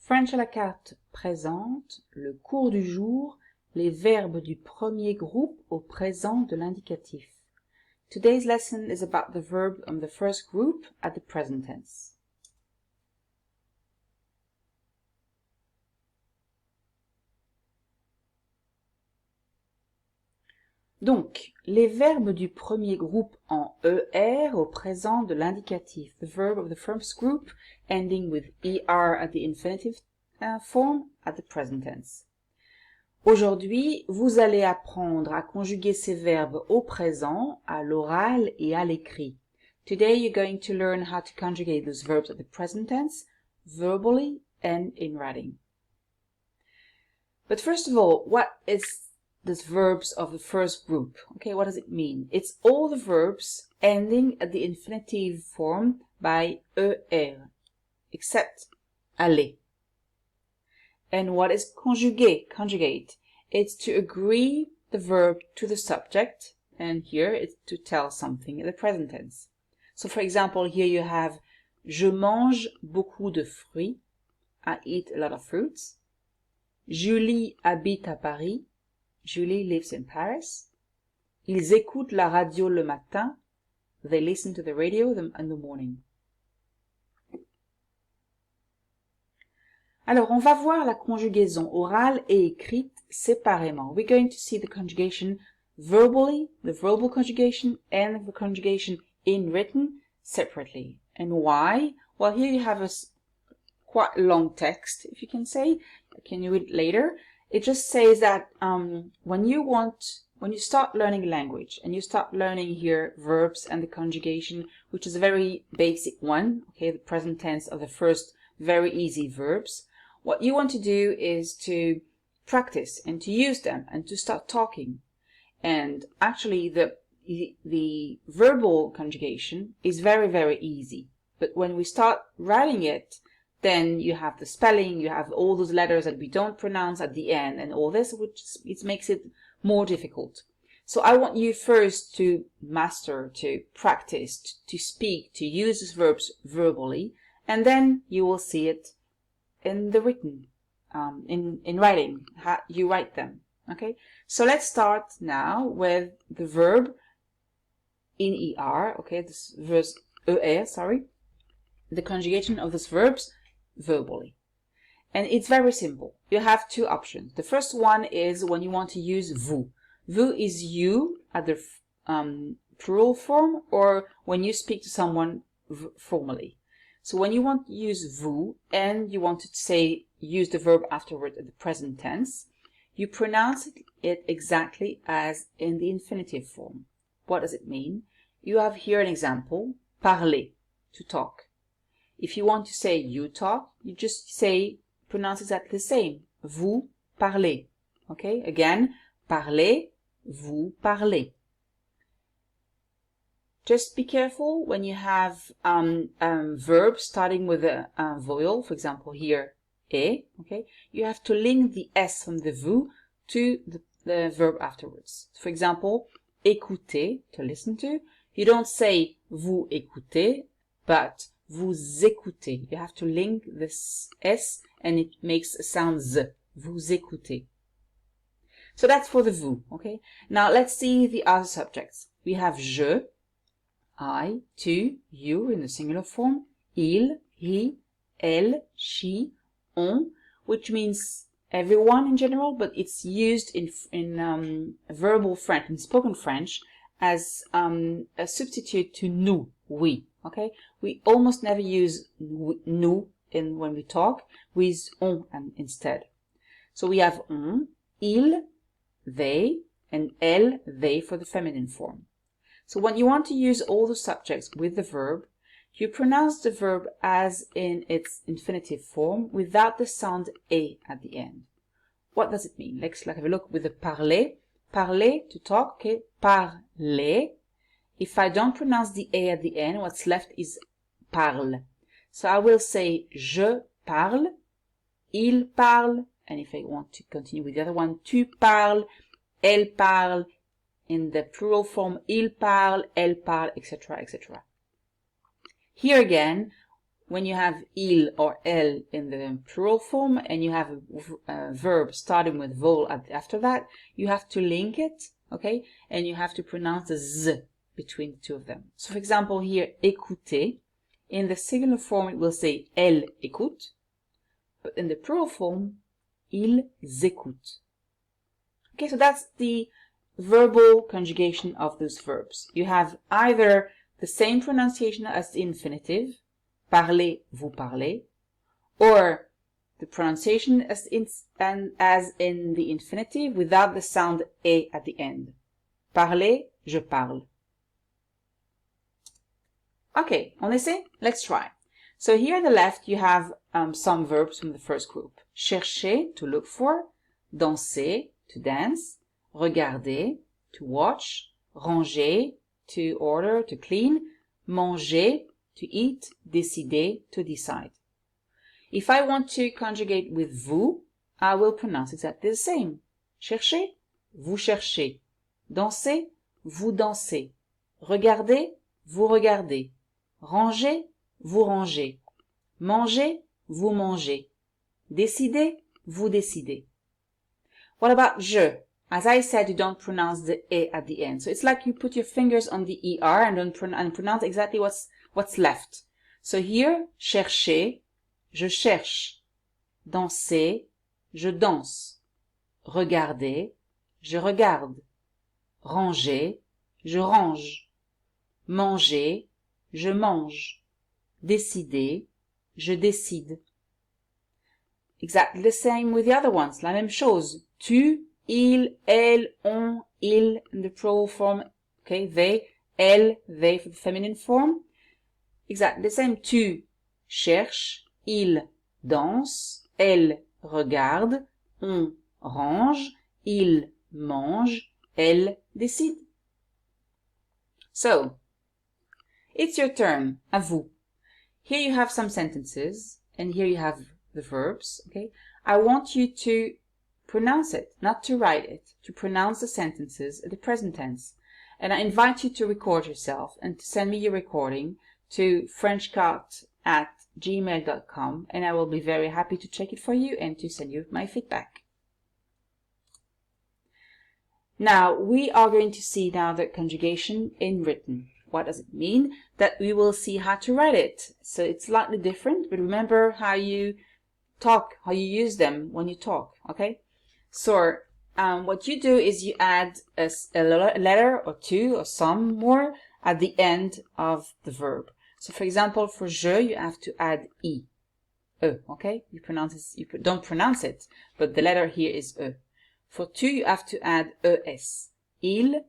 French à la carte présente le cours du jour, les verbes du premier groupe au présent de l'indicatif. Today's lesson is about the verb on the first group at the present tense. Donc, les verbes du premier groupe en ER au présent de l'indicatif. The verb of the first group ending with ER at the infinitive form at the present tense. Aujourd'hui, vous allez apprendre à conjuguer ces verbes au présent, à l'oral et à l'écrit. Today you're going to learn how to conjugate those verbs at the present tense, verbally and in writing. But first of all, what is these verbs of the first group? Okay, what does it mean? It's all the verbs ending at the infinitive form by ER, except aller. And what is conjuguer, conjugate? It's to agree the verb to the subject, and here it's to tell something in the present tense. So for example, here you have je mange beaucoup de fruits. I eat a lot of fruits. Julie habite à Paris. Julie lives in Paris. Ils écoutent la radio le matin. They listen to the radio in the morning. Alors, on va voir la conjugaison orale et écrite séparément. We're going to see the conjugation verbally, the verbal conjugation, and the conjugation in written separately. And why? Well, here you have a quite long text, if you can say. Can you read it later? It just says that when you start learning language and you start learning here verbs and the conjugation, which is a very basic one, okay, the present tense of the first very easy verbs, what you want to do is to practice and to use them and to start talking. And actually the verbal conjugation is very, very easy. But when we start writing it, then you have the spelling, you have all those letters that we don't pronounce at the end and all this, which it makes it more difficult. So I want you first to master, to practice, to speak, to use these verbs verbally, and then you will see it in the written, in writing, how you write them. Okay, so let's start now with the verb in ER. Okay, this verse ER, sorry, the conjugation of these verbs verbally. And it's very simple. You have two options. The first one is when you want to use vous. Vous is you at the plural form, or when you speak to someone formally. So when you want to use vous and you want to say, use the verb afterward at the present tense, you pronounce it exactly as in the infinitive form. What does it mean? You have here an example, parler, to talk. If you want to say you talk, you just say, pronounce exactly the same. Vous parlez. Okay, again, parlez, vous parlez. Just be careful when you have verbs starting with a vowel, for example here, et, okay, you have to link the S from the vous to the verb afterwards. For example, écouter, to listen to, you don't say vous écoutez, but vous écoutez. You have to link this S and it makes a sound Z. Vous écoutez. So that's for the vous, okay? Now let's see the other subjects. We have je, I, tu, you in the singular form, il, he, elle, she, on, which means everyone in general, but it's used in verbal French, in spoken French, as a substitute to nous, we. Okay, we almost never use nous when we talk. We use on instead. So we have on, il, they, and elle, they for the feminine form. So when you want to use all the subjects with the verb, you pronounce the verb as in its infinitive form without the sound a at the end. What does it mean? Let's have a look with the parler. Parler, to talk, okay, parler. If I don't pronounce the a at the end, what's left is parle. So I will say je parle, il parle, and if I want to continue with the other one, tu parles, elle parle, in the plural form, il parle, elle parle, etc., etc. Here again, when you have il or elle in the plural form and you have a verb starting with vol after that, you have to link it, okay? And you have to pronounce the z between the two of them. So for example here, écouter, in the singular form it will say elles écoutent, but in the plural form, ils écoutent. Okay, so that's the verbal conjugation of those verbs. You have either the same pronunciation as the infinitive, parlez, vous parlez, or the pronunciation as in the infinitive without the sound et at the end. Parlez, je parle. Okay, on essaie? Let's try. So here on the left you have some verbs from the first group. Chercher, to look for, danser, to dance, regarder, to watch, ranger, to order, to clean, manger, to eat, décider, to decide. If I want to conjugate with vous, I will pronounce exactly the same. Chercher, vous cherchez. Danser, vous dansez. Regarder, vous regardez. Ranger, vous rangez. Manger, vous mangez. Décider, vous décidez. What about je? As I said, you don't pronounce the e at the end. So it's like you put your fingers on the er and pronounce exactly what's left. So here, chercher, je cherche. Danser, je danse. Regarder, je regarde. Ranger, je range. Manger, je mange. Décider, je décide. Exactly the same with the other ones. La même chose. Tu, il, elle, on, il in the plural form. Okay, they, elle, they for the feminine form. Exactly the same. Tu cherches, il danse, elle regarde, on range, il mange, elle décide. So, it's your turn. À vous. Here you have some sentences, and here you have the verbs, okay? I want you to pronounce it, not to write it, to pronounce the sentences in the present tense. And I invite you to record yourself and to send me your recording to frenchcarte@gmail.com, and I will be very happy to check it for you and to send you my feedback. Now, we are going to see now the conjugation in written. What does it mean? That we will see how to write it. So it's slightly different, but remember how you talk, how you use them when you talk, okay? So what you do is you add a letter or two or some more at the end of the verb. So for example, for je, you have to add e, okay? You don't pronounce it, but the letter here is e. For tu, you have to add es. Il,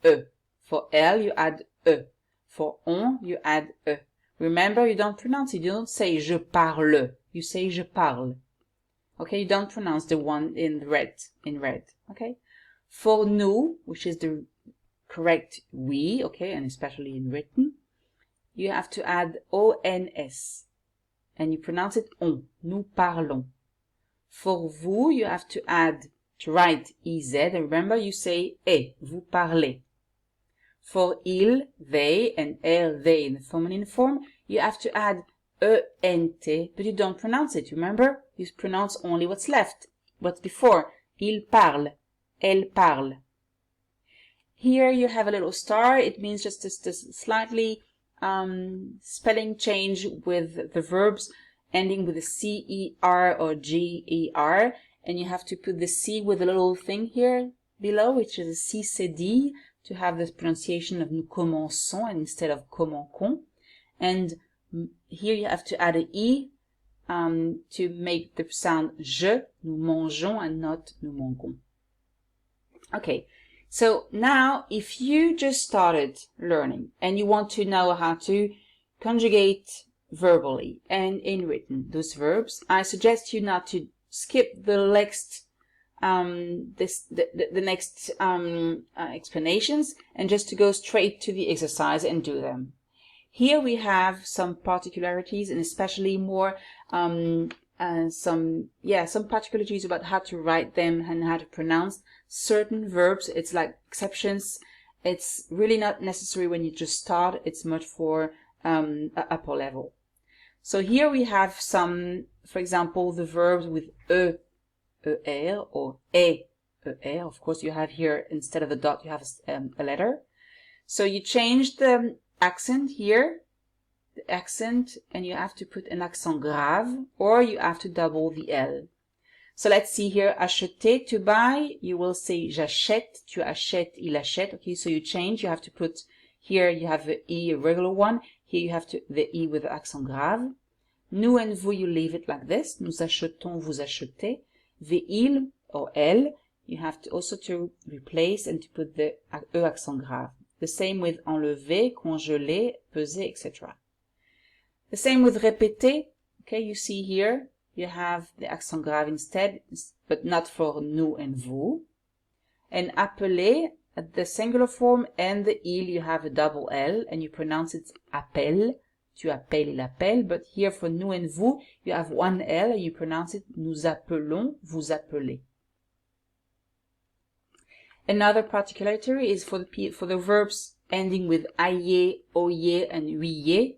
e. For elle, you add e. For on, you add e. Remember, you don't pronounce it. You don't say je parle. You say je parle. Okay, you don't pronounce the one in red, okay? For nous, which is the correct we, okay, and especially in written, you have to add ons, and you pronounce it on. Nous parlons. For vous, you have to write ez, and remember you say et, vous parlez. For il, they, and elle, they in the feminine form, you have to add ent, but you don't pronounce it, remember? You pronounce only what's left, what's before. Il parle, elle parle. Here you have a little star. It means just this slightly spelling change with the verbs ending with a C-E-R or G-E-R. And you have to put the C with a little thing here below, which is a C-C-D, to have this pronunciation of nous commençons instead of commençons. And here you have to add an E to make the sound je, nous mangeons, and not nous mangeons. Okay, so now if you just started learning and you want to know how to conjugate verbally and in written those verbs, I suggest you not to skip the next explanations and just to go straight to the exercise and do them. Here we have some particularities, and especially more some particularities about how to write them and how to pronounce certain verbs. It's like exceptions. It's really not necessary when you just start. It's much for upper level. So here we have some, for example, the verbs with e, er, or e, er. Of course, you have here, instead of a dot, you have a letter. So you change the accent here, the accent, and you have to put an accent grave, or you have to double the L. So let's see here, acheter, to buy, you will say j'achète, tu achètes, il achète. Okay, so you change, you have to put, here you have the E, a regular one, here you have to the E with the accent grave. Nous and vous, you leave it like this, nous achetons, vous achetez. The il, or elle, you have to also to replace and to put the E accent grave. The same with enlever, congeler, peser, etc. The same with répéter. Okay, you see here, you have the accent grave instead, but not for nous and vous. And appeler, at the singular form and the il, you have a double L, and you pronounce it appelle. Tu appelles, il appelle. But here for nous and vous, you have one L, and you pronounce it nous appelons, vous appelez. Another particularity is for the verbs ending with aillé, oyé, and ouillé.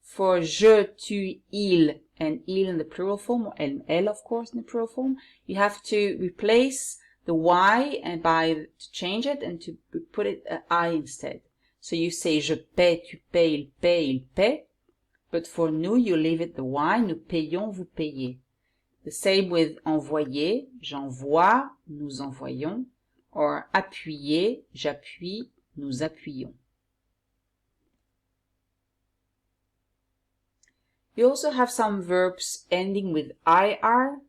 For je, tu, il, and il in the plural form, and elle, of course, in the plural form, you have to replace the y and to change it and to put it I instead. So you say je paie, tu paies, il paie, il paie. But for nous, you leave it the y, nous payons, vous payez. The same with envoyer, j'envoie, nous envoyons. Or appuyer, j'appuie, nous appuyons. You also have some verbs ending with ir,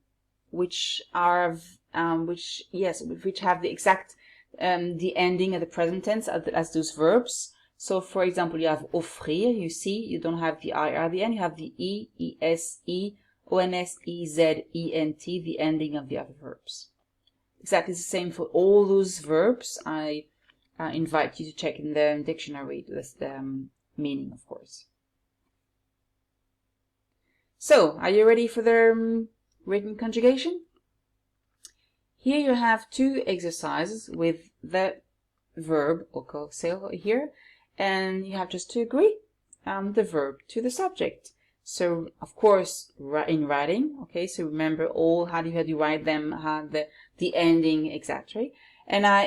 which have the exact the ending of the present tense as those verbs. So, for example, you have offrir. You see, you don't have the ir at the end. You have the e, es, ons, ez, ent, the ending of the other verbs. Exactly the same for all those verbs. I invite you to check in the dictionary the meaning, of course. So, are you ready for the written conjugation? Here you have two exercises with the verb or causative here, and you have just to agree the verb to the subject. So, of course, in writing, okay, so remember how do you write them, the ending, etc. And I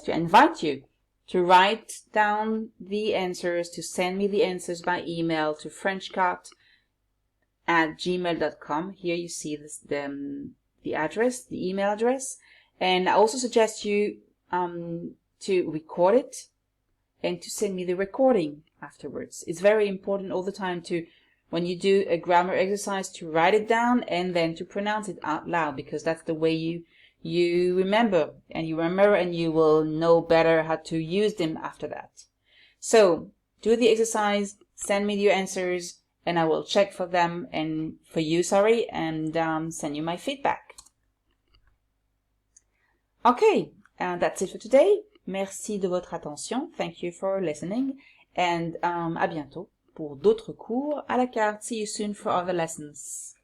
invite you to write down the answers, to send me the answers by email to frenchcarte@gmail.com. Here you see the address, the email address. And I also suggest you to record it and to send me the recording afterwards. It's very important all the time when you do a grammar exercise, to write it down and then to pronounce it out loud, because that's the way you remember, and you will know better how to use them after that. So do the exercise, send me your answers, and I will check for them and send you my feedback. Okay, that's it for today. Merci de votre attention. Thank you for listening, and à bientôt pour d'autres cours à la carte. See you soon for other lessons.